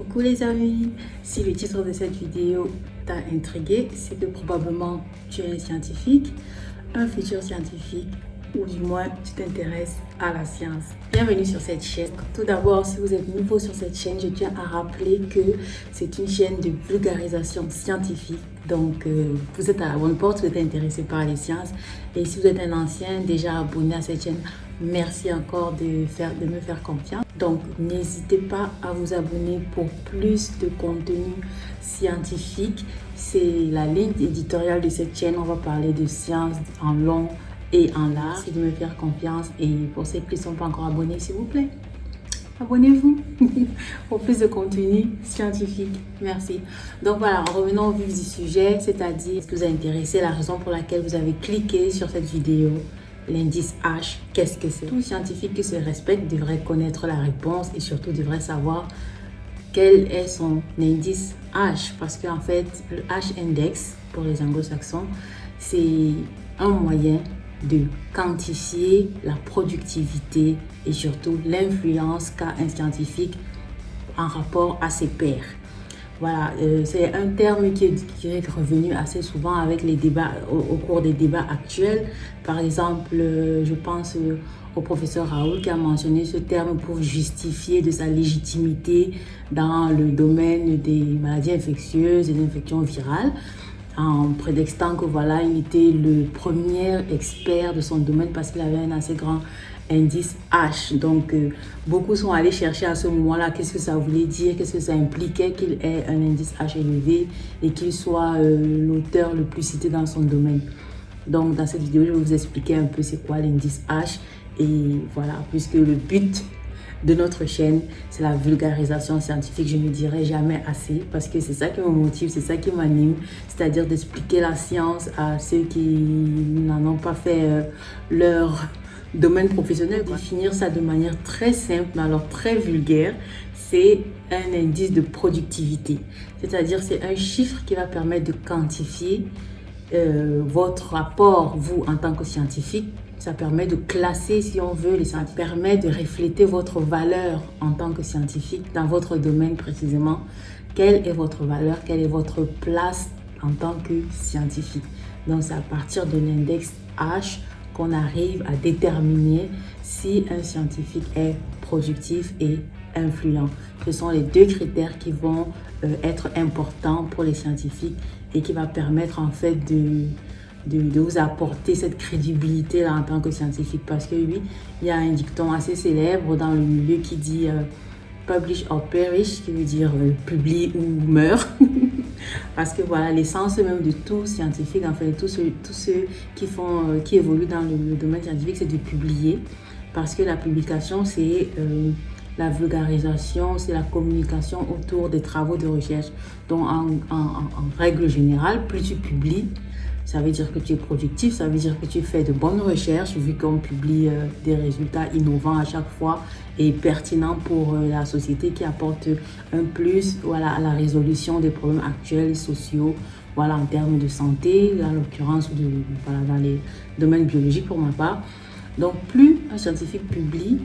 Coucou les amis, si le titre de cette vidéo t'a intrigué, c'est que probablement tu es un scientifique, un futur scientifique ou du moins tu t'intéresses à la science. Bienvenue sur cette chaîne. Tout d'abord, si vous êtes nouveau sur cette chaîne, je tiens à rappeler que c'est une chaîne de vulgarisation scientifique. Donc, vous êtes à la bonne porte, vous êtes intéressé par les sciences. Et si vous êtes un ancien déjà abonné à cette chaîne, merci encore de me faire confiance. Donc, n'hésitez pas à vous abonner pour plus de contenu scientifique. C'est la ligne éditoriale de cette chaîne. On va parler de science en long et en large. Merci de me faire confiance. Et pour ceux qui ne sont pas encore abonnés, s'il vous plaît, abonnez-vous pour plus de contenu scientifique. Merci. Donc voilà, revenons au vif du sujet, c'est-à-dire ce qui vous a intéressé, la raison pour laquelle vous avez cliqué sur cette vidéo. L'indice H, qu'est-ce que c'est? Tout scientifique qui se respecte devrait connaître la réponse et surtout devrait savoir quel est son indice H. Parce qu'en fait, le H-index, pour les anglo-saxons, c'est un moyen de quantifier la productivité et surtout l'influence qu'a un scientifique en rapport à ses pairs. Voilà, c'est un terme qui est revenu assez souvent avec les débats, au cours des débats actuels. Par exemple, je pense au professeur Raoult qui a mentionné ce terme pour justifier de sa légitimité dans le domaine des maladies infectieuses et des infections virales, en prétextant que voilà, il était le premier expert de son domaine parce qu'il avait un assez grand indice H. Donc, beaucoup sont allés chercher à ce moment-là qu'est-ce que ça voulait dire, qu'est-ce que ça impliquait qu'il ait un indice H élevé et qu'il soit l'auteur le plus cité dans son domaine. Donc, dans cette vidéo, je vais vous expliquer un peu c'est quoi l'indice H. Et voilà, puisque le but de notre chaîne, c'est la vulgarisation scientifique. Je ne dirai jamais assez parce que c'est ça qui me motive, c'est ça qui m'anime, c'est-à-dire d'expliquer la science à ceux qui n'en ont pas fait leur domaine professionnel. Définir ça de manière très simple, mais alors très vulgaire, c'est un indice de productivité. C'est-à-dire c'est un chiffre qui va permettre de quantifier votre rapport, vous, en tant que scientifique. Ça permet de classer, si on veut, les scientifiques. Ça permet de refléter votre valeur en tant que scientifique dans votre domaine précisément. Quelle est votre valeur, quelle est votre place en tant que scientifique. Donc, c'est à partir de l'index H qu'on arrive à déterminer si un scientifique est productif et influent. Ce sont les deux critères qui vont être importants pour les scientifiques et qui va permettre en fait de vous apporter cette crédibilité là en tant que scientifique. Parce que oui, il y a un dicton assez célèbre dans le milieu qui dit publish or perish, qui veut dire publie ou meurt. Parce que voilà, l'essence même de tout scientifique, en fait, tous ceux qui évoluent dans le domaine scientifique, c'est de publier. Parce que la publication, c'est la vulgarisation, c'est la communication autour des travaux de recherche. Donc, en règle générale, plus tu publies, ça veut dire que tu es productif, ça veut dire que tu fais de bonnes recherches, vu qu'on publie des résultats innovants à chaque fois et pertinents pour la société qui apporte un plus, voilà, à la résolution des problèmes actuels, sociaux, voilà, en termes de santé, en l'occurrence voilà, dans les domaines biologiques pour ma part. Donc, plus un scientifique publie,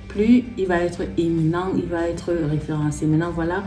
plus il va être éminent, il va être référencé. Maintenant, voilà.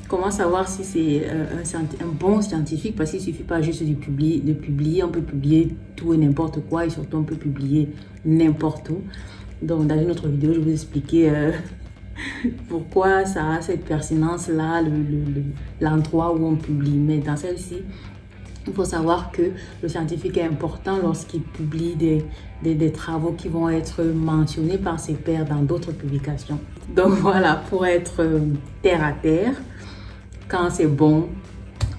Comment savoir si c'est un bon scientifique? Parce qu'il ne suffit pas juste de publier. On peut publier tout et n'importe quoi et surtout on peut publier n'importe où. Donc dans une autre vidéo, je vais vous expliquer pourquoi ça a cette pertinence-là, l'endroit où on publie. Mais dans celle-ci, il faut savoir que le scientifique est important lorsqu'il publie des travaux qui vont être mentionnés par ses pairs dans d'autres publications. Donc voilà, pour être terre à terre, quand c'est bon,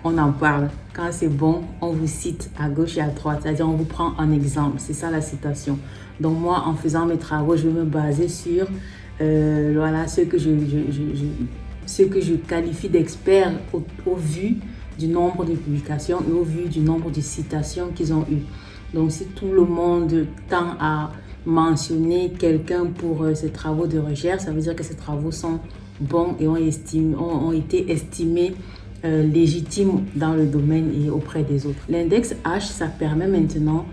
on en parle. Quand c'est bon, on vous cite à gauche et à droite. C'est-à-dire, on vous prend un exemple. C'est ça la citation. Donc moi, en faisant mes travaux, je vais me baser sur voilà, ce que je qualifie d'experts au vu du nombre de publications et au vu du nombre de citations qu'ils ont eues. Donc si tout le monde tend à mentionner quelqu'un pour ses travaux de recherche, ça veut dire que ces travaux sont bons et ont été estimés légitimes dans le domaine et auprès des autres. L'index H, ça permet maintenant,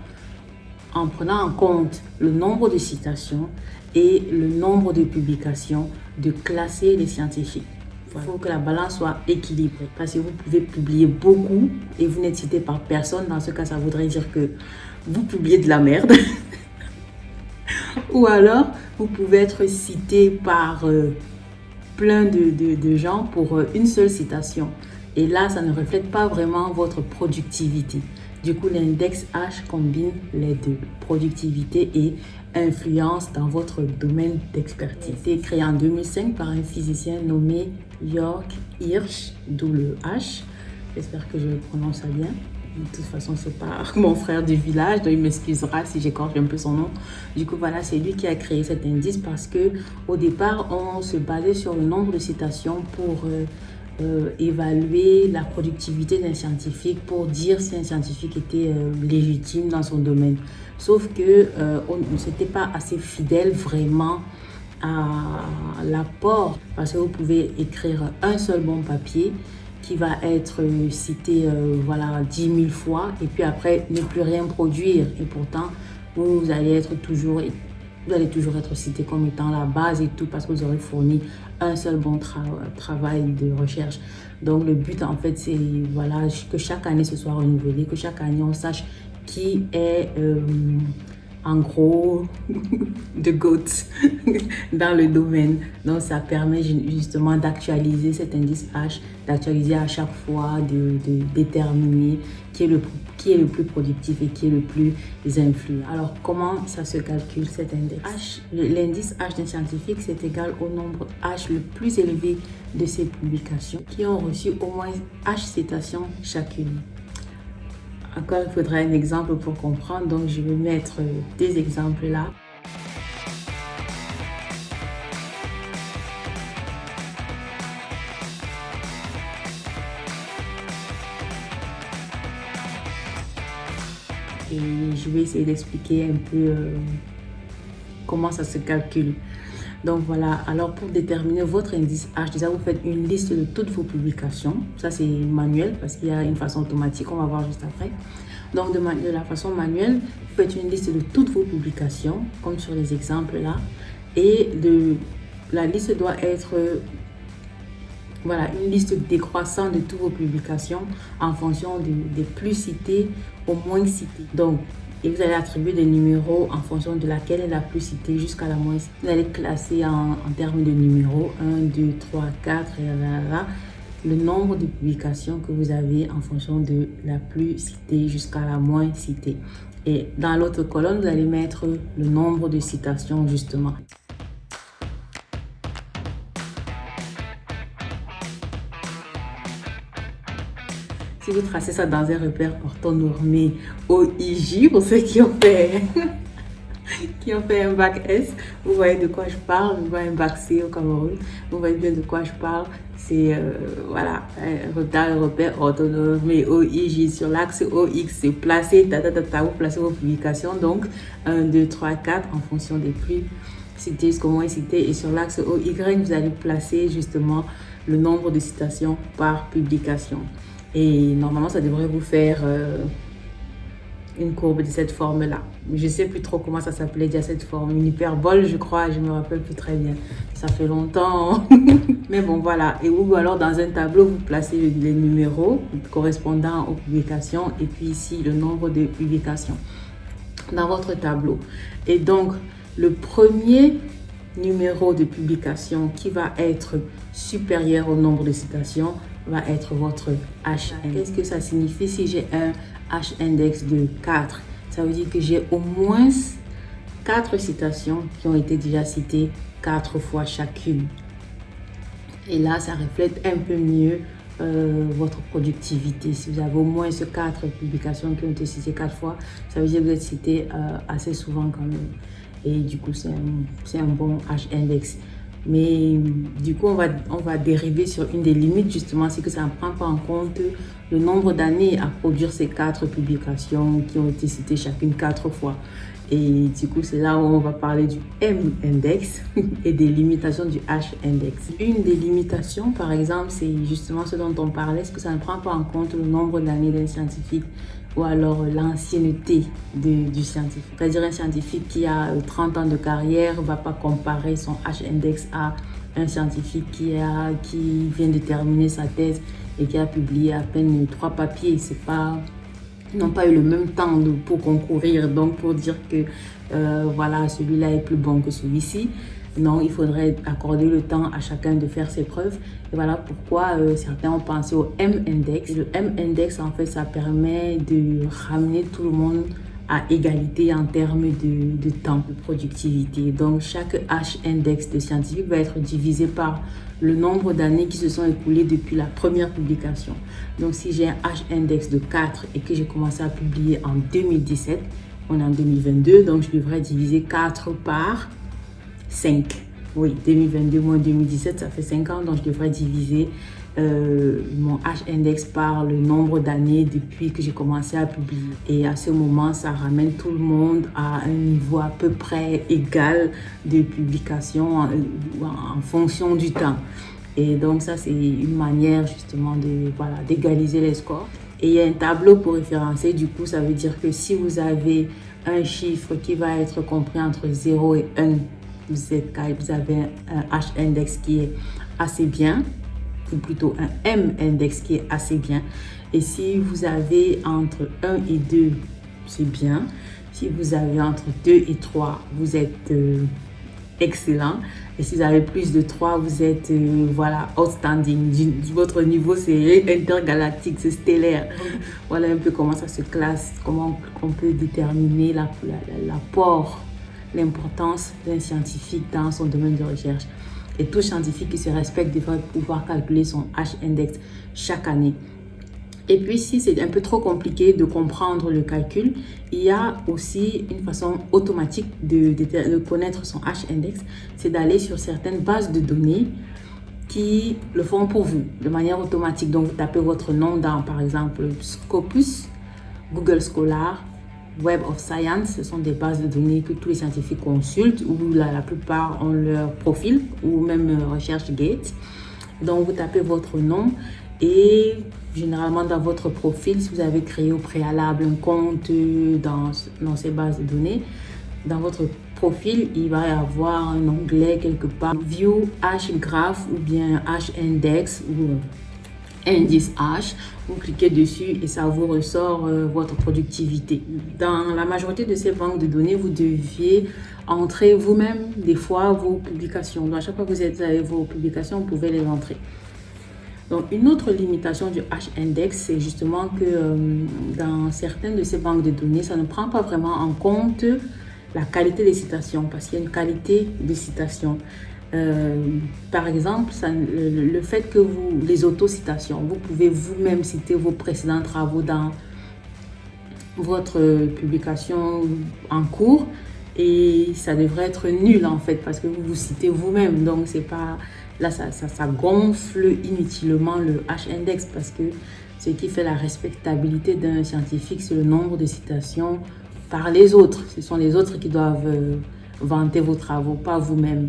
en prenant en compte le nombre de citations et le nombre de publications, de classer les scientifiques. Il faut que la balance soit équilibrée parce que vous pouvez publier beaucoup et vous n'êtes cité par personne. Dans ce cas, ça voudrait dire que vous publiez de la merde. Ou alors, vous pouvez être cité par plein de gens pour une seule citation. Et là, ça ne reflète pas vraiment votre productivité. Du coup, l'index H combine les deux, productivité et influence dans votre domaine d'expertise. Il a été créé en 2005 par un physicien nommé York Hirsch, d'où le H. J'espère que je prononce ça bien. De toute façon, c'est pas mon frère du village, donc il m'excusera si j'écorche un peu son nom. Du coup, voilà, c'est lui qui a créé cet indice parce que au départ, on se basait sur le nombre de citations pour évaluer la productivité d'un scientifique, pour dire si un scientifique était légitime dans son domaine. Sauf que on ne s'était pas assez fidèle vraiment à l'apport, parce que vous pouvez écrire un seul bon papier qui va être cité 10 000 fois et puis après ne plus rien produire, et pourtant vous allez toujours être cité comme étant la base et tout parce que vous aurez fourni un seul bon travail de recherche. Donc le but en fait c'est que chaque année ce soit renouvelé, que chaque année on sache qui est en gros de GOAT dans le domaine. Donc ça permet justement d'actualiser cet indice H, d'actualiser à chaque fois, de déterminer qui est le plus productif et qui est le plus influent. Alors comment ça se calcule cet index? L'indice H d'un scientifique, c'est égal au nombre H le plus élevé de ses publications qui ont reçu au moins H citations chacune. Encore, il faudra un exemple pour comprendre, donc je vais mettre des exemples là. Et je vais essayer d'expliquer un peu comment ça se calcule. Donc voilà, alors pour déterminer votre indice H, déjà vous faites une liste de toutes vos publications. Ça c'est manuel parce qu'il y a une façon automatique, on va voir juste après. Donc de la façon manuelle, vous faites une liste de toutes vos publications, comme sur les exemples là. Et la liste doit être une liste décroissante de toutes vos publications en fonction des plus citées au moins citées. Donc, et vous allez attribuer des numéros en fonction de laquelle est la plus citée jusqu'à la moins citée. Vous allez classer en termes de numéros 1, 2, 3, 4 et le nombre de publications que vous avez en fonction de la plus citée jusqu'à la moins citée. Et dans l'autre colonne, vous allez mettre le nombre de citations justement. Si vous tracez ça dans un repère orthonormé OIJ, pour ceux qui ont fait un bac S, vous voyez de quoi je parle. Vous voyez un bac C au Cameroun, vous voyez bien de quoi je parle. C'est un repère orthonormé OIJ sur l'axe OX, c'est placé, vous placez vos publications, donc 1, 2, 3, 4 en fonction des plus cités jusqu'au moins cité. Et sur l'axe OY, vous allez placer justement le nombre de citations par publication. Et normalement, ça devrait vous faire une courbe de cette forme-là. Je ne sais plus trop comment ça s'appelait déjà cette forme. Une hyperbole, je crois, je ne me rappelle plus très bien. Ça fait longtemps. Mais bon, voilà. Et ou alors, dans un tableau, vous placez les numéros correspondant aux publications et puis ici, le nombre de publications dans votre tableau. Et donc, le premier numéro de publication qui va être supérieur au nombre de citations va être votre H. Qu'est-ce que ça signifie si j'ai un H index de 4? Ça veut dire que j'ai au moins 4 citations qui ont été déjà citées 4 fois chacune. Et là, ça reflète un peu mieux votre productivité. Si vous avez au moins 4 publications qui ont été citées 4 fois, ça veut dire que vous êtes cité assez souvent quand même. Et du coup, c'est un bon H index. Mais du coup, on va dériver sur une des limites, justement, c'est que ça ne prend pas en compte le nombre d'années à produire ces 4 publications qui ont été citées chacune 4 fois. Et du coup, c'est là où on va parler du M-index et des limitations du H-index. Une des limitations, par exemple, c'est justement ce dont on parlait, c'est que ça ne prend pas en compte le nombre d'années d'un scientifique ou alors l'ancienneté du scientifique. C'est-à-dire un scientifique qui a 30 ans de carrière ne va pas comparer son H-index à un scientifique qui vient de terminer sa thèse et qui a publié à peine 3 papiers. Ils n'ont pas eu le même temps pour concourir, donc pour dire que voilà, celui-là est plus bon que celui-ci. Non, il faudrait accorder le temps à chacun de faire ses preuves. Et voilà pourquoi certains ont pensé au M-Index. Le M-Index, en fait, ça permet de ramener tout le monde à égalité en termes de temps, de productivité. Donc, chaque H-Index de scientifique va être divisé par le nombre d'années qui se sont écoulées depuis la première publication. Donc, si j'ai un H-Index de 4 et que j'ai commencé à publier en 2017, on est en 2022, donc je devrais diviser 4 par 5. Oui, 2022 moins 2017, ça fait 5 ans, donc je devrais diviser mon H-index par le nombre d'années depuis que j'ai commencé à publier. Et à ce moment, ça ramène tout le monde à un niveau à peu près égal de publication en fonction du temps. Et donc ça, c'est une manière justement d'égaliser les scores. Et il y a un tableau pour référencer, du coup, ça veut dire que si vous avez un chiffre qui va être compris entre 0 et 1, vous avez un H-index qui est assez bien, ou plutôt un M-index qui est assez bien. Et si vous avez entre 1 et 2, c'est bien. Si vous avez entre 2 et 3, vous êtes excellent. Et si vous avez plus de 3, vous êtes outstanding. Votre niveau, c'est intergalactique, c'est stellaire. Voilà un peu comment ça se classe, comment on peut déterminer l'apport, l'importance d'un scientifique dans son domaine de recherche. Et tout scientifique qui se respecte devrait pouvoir calculer son H-index chaque année. Et puis, si c'est un peu trop compliqué de comprendre le calcul, il y a aussi une façon automatique de connaître son H-index, c'est d'aller sur certaines bases de données qui le font pour vous de manière automatique. Donc, vous tapez votre nom dans, par exemple, Scopus, Google Scholar, Web of Science, ce sont des bases de données que tous les scientifiques consultent, où la plupart ont leur profil, ou même ResearchGate. Donc, vous tapez votre nom et généralement dans votre profil, si vous avez créé au préalable un compte dans ces bases de données, dans votre profil, il va y avoir un onglet quelque part, View H-Graph ou bien H-Index ou indice H, vous cliquez dessus et ça vous ressort votre productivité. Dans la majorité de ces banques de données, vous deviez entrer vous-même des fois vos publications. Donc à chaque fois que vous avez vos publications, vous pouvez les entrer. Donc une autre limitation du H-index, c'est justement que dans certaines de ces banques de données, ça ne prend pas vraiment en compte la qualité des citations, parce qu'il y a une qualité de citation. Par exemple, le fait que les autocitations, vous pouvez vous-même citer vos précédents travaux dans votre publication en cours et ça devrait être nul en fait parce que vous vous citez vous-même. Donc c'est pas là, ça gonfle inutilement le H-index parce que ce qui fait la respectabilité d'un scientifique, c'est le nombre de citations par les autres. Ce sont les autres qui doivent vanter vos travaux, pas vous-même.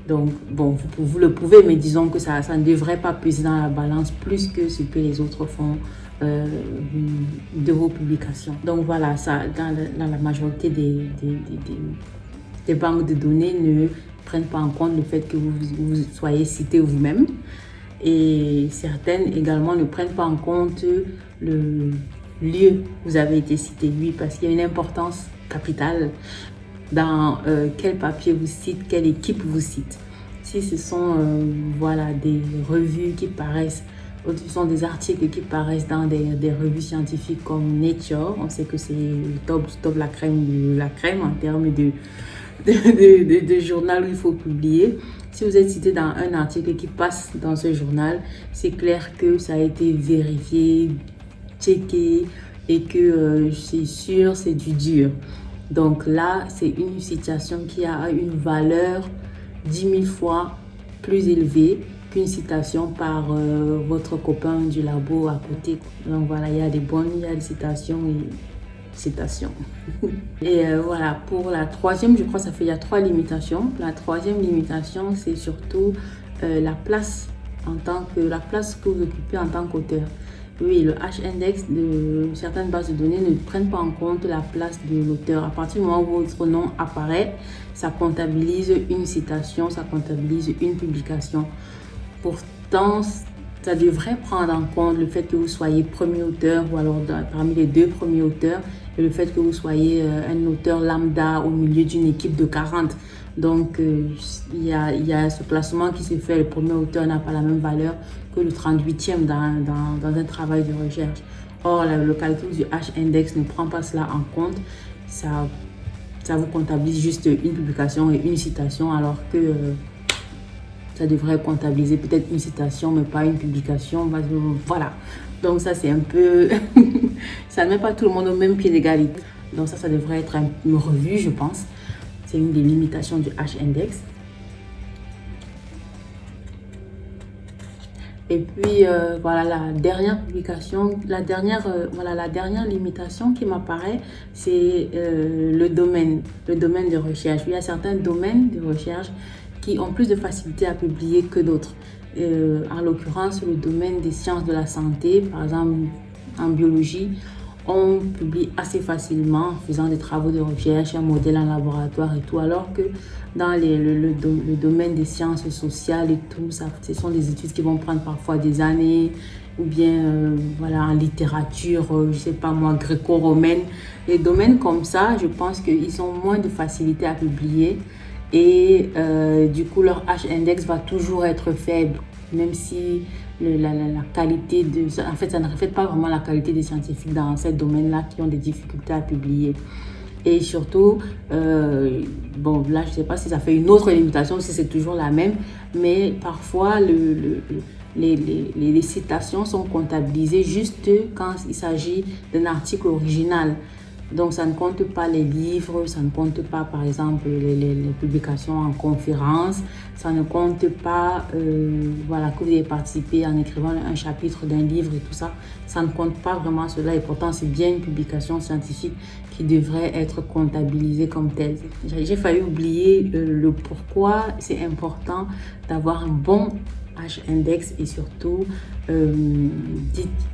Donc, bon, vous le pouvez, mais disons que ça ne devrait pas peser dans la balance plus que ce que les autres font de vos publications. Donc voilà, ça, dans la majorité des banques de données ne prennent pas en compte le fait que vous soyez cité vous-même. Et certaines également ne prennent pas en compte le lieu où vous avez été cité, oui, parce qu'il y a une importance capitale dans quel papier vous cite, quelle équipe vous cite. Si ce sont des revues qui paraissent, ce sont des articles qui paraissent dans des revues scientifiques comme Nature, on sait que c'est le top, la crème de la crème en termes de journal où il faut publier. Si vous êtes cité dans un article qui passe dans ce journal, c'est clair que ça a été vérifié, checké et que c'est sûr, c'est du dur. Donc là, c'est une citation qui a une valeur 10 000 fois plus élevée qu'une citation par votre copain du labo à côté. Donc voilà, il y a des bonnes, il y a des citations et citations. Et voilà, pour la troisième, je crois il y a 3 limitations. La troisième limitation, c'est surtout la place que vous occupez en tant qu'auteur. Oui, le H-index de certaines bases de données ne prennent pas en compte la place de l'auteur. À partir du moment où votre nom apparaît, ça comptabilise une citation, ça comptabilise une publication. Pourtant, ça devrait prendre en compte le fait que vous soyez premier auteur ou alors parmi les 2 premiers auteurs et le fait que vous soyez un auteur lambda au milieu d'une équipe de 40. Donc, il y a ce classement qui se fait. Le premier auteur n'a pas la même valeur que le 38e dans un travail de recherche. Or, le calcul du H-index ne prend pas cela en compte. Ça vous comptabilise juste une publication et une citation, alors que ça devrait comptabiliser peut-être une citation, mais pas une publication. Voilà. Donc, ça, c'est un peu... ça ne met pas tout le monde au même pied d'égalité. Donc, ça devrait être une revue, je pense. C'est une des limitations du H-index. Et puis, voilà, la dernière publication, la dernière limitation qui m'apparaît, c'est le domaine de recherche. Il y a certains domaines de recherche qui ont plus de facilité à publier que d'autres. En l'occurrence, le domaine des sciences de la santé, par exemple en biologie, on publie assez facilement en faisant des travaux de recherche, un modèle en laboratoire et tout, alors que dans le domaine des sciences sociales et tout, ce sont des études qui vont prendre parfois des années, ou bien voilà, en littérature, je sais pas moi, gréco-romaine. Les domaines comme ça, je pense qu'ils ont moins de facilité à publier et du coup leur H-index va toujours être faible, même si la qualité en fait, ça ne reflète pas vraiment la qualité des scientifiques dans ces domaines-là qui ont des difficultés à publier. Et surtout, bon, là, je ne sais pas si ça fait une autre limitation, si c'est toujours la même, mais parfois, les citations sont comptabilisées juste quand il s'agit d'un article original. Donc, ça ne compte pas les livres, ça ne compte pas, par exemple, les publications en conférence, ça ne compte pas, voilà, que vous avez participé en écrivant un chapitre d'un livre et tout ça. Ça ne compte pas vraiment cela et pourtant, c'est bien une publication scientifique qui devrait être comptabilisée comme telle. J'ai failli oublier le pourquoi c'est important d'avoir un bon H-index et surtout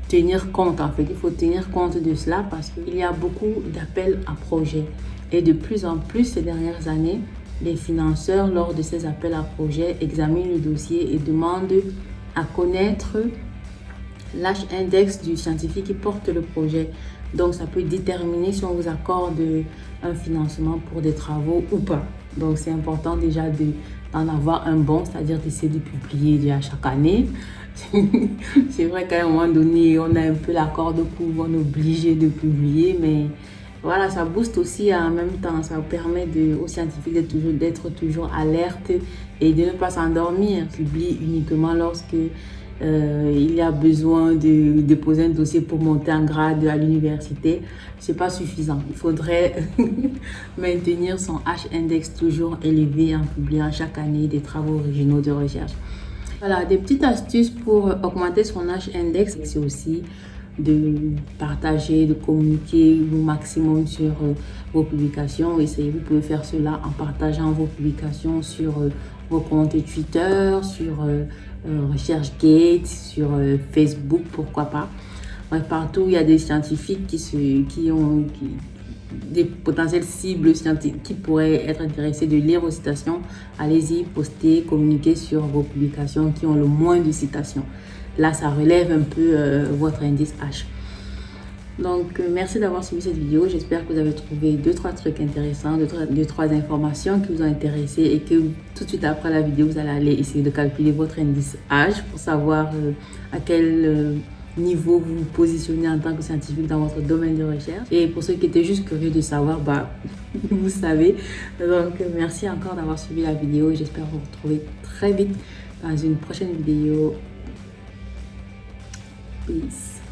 tenir compte, en fait. Il faut tenir compte de cela parce qu'il y a beaucoup d'appels à projets. Et de plus en plus ces dernières années, les financeurs, lors de ces appels à projets, examinent le dossier et demandent à connaître l'H-index du scientifique qui porte le projet. Donc, ça peut déterminer si on vous accorde un financement pour des travaux ou pas. Donc, c'est important déjà d'en avoir un bon, c'est-à-dire d'essayer de publier déjà chaque année. C'est vrai qu'à un moment donné, on a un peu la corde pour on est obligé de publier, mais voilà, ça booste aussi en même temps. Ça permet aux scientifiques d'être toujours alerte et de ne pas s'endormir. Publier uniquement lorsque il y a besoin de déposer un dossier pour monter en grade à l'université, c'est pas suffisant. Il faudrait maintenir son H-index toujours élevé en publiant chaque année des travaux originaux de recherche. Voilà, des petites astuces pour augmenter son H-index, c'est aussi de partager, de communiquer au maximum sur vos publications. Vous pouvez faire cela en partageant vos publications sur vos comptes Twitter, sur RechercheGate, sur Facebook, pourquoi pas. Bref, partout, il y a des scientifiques qui ont des potentielles cibles scientifiques qui pourraient être intéressés de lire vos citations. Allez-y, postez, communiquez sur vos publications qui ont le moins de citations. Là, ça relève un peu votre indice H. Donc, merci d'avoir suivi cette vidéo. J'espère que vous avez trouvé 2-3 trucs intéressants, 2-3 informations qui vous ont intéressé et que tout de suite après la vidéo, vous allez aller essayer de calculer votre indice H pour savoir à quel niveau vous vous positionnez en tant que scientifique dans votre domaine de recherche. Et pour ceux qui étaient juste curieux de savoir, vous savez. Donc, merci encore d'avoir suivi la vidéo. J'espère vous retrouver très vite dans une prochaine vidéo. Peace.